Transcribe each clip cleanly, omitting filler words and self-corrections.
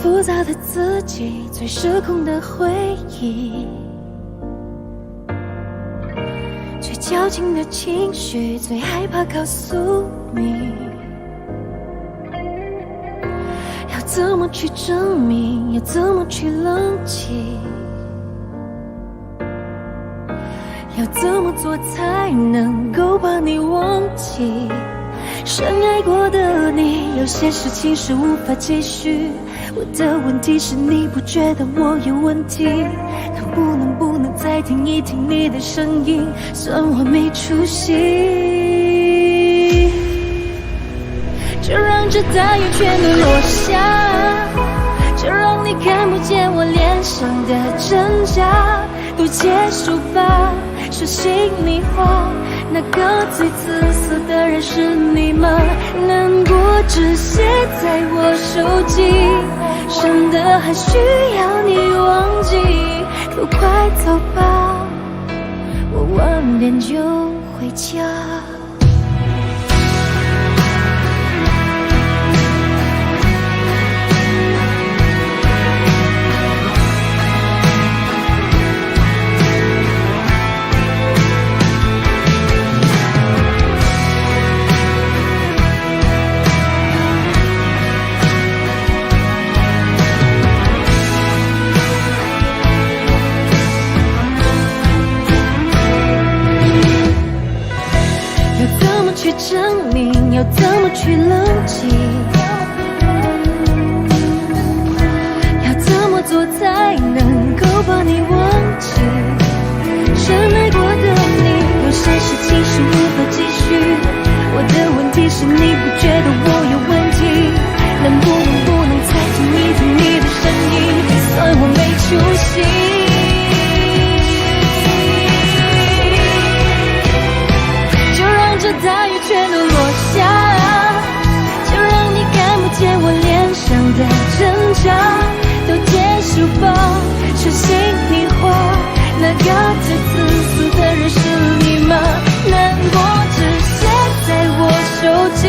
浮躁的自己，最失控的回忆，最矫情的情绪，最害怕告诉你。要怎么去证明，要怎么去冷静，要怎么做才能够把你忘记？深爱过的你，有些事情是无法继续。我的问题是你不觉得我有问题？能不能再听一听你的声音？算我没出息，就让这大雨全都落下，就让你看不见我脸上的挣扎，都结束吧。说心里话，那个最自私的人是你吗？难过只写在我手机，真的还需要你忘记？都快走吧，我晚点就回家。去证明，要怎么去冷静？要怎么做才能够把你忘记？深爱过的你，有些事情是无法继续。我的问题是你不觉得我有问题？能不能再听一听你的声音？算我没出息。这大雨全都落下，就让你看不见我脸上的挣扎，都结束吧。说心里话，那个最自私的人是你吗？难过只写在我手机，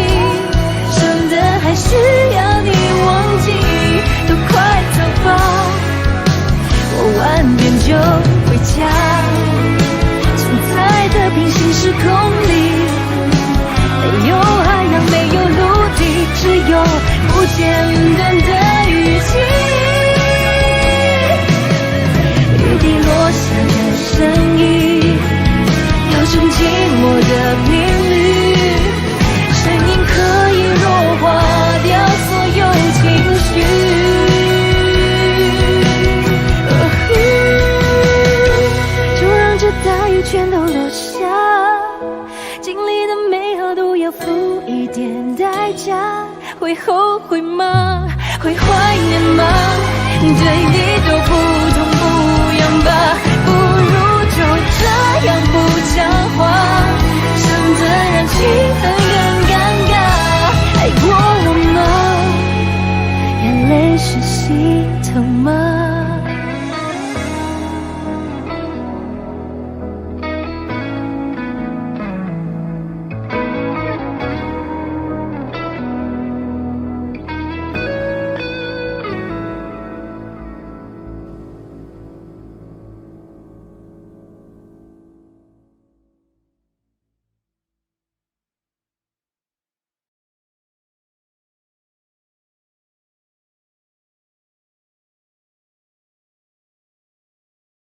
真的还需要你忘记？都快走吧，我晚点就回家。存在的平行时空里，没有海洋，没有陆地，只有不间断的雨季。雨滴落下的声音，有种寂寞的频率，声音可以弱化掉所有情绪。就让这大雨全都落下，经历的美好都要付一点代价，会后悔吗？会怀念吗？对你都不痛不痒吧，不如就这样不讲话，省得让气氛更尴尬。爱过我吗？眼泪是心疼吗？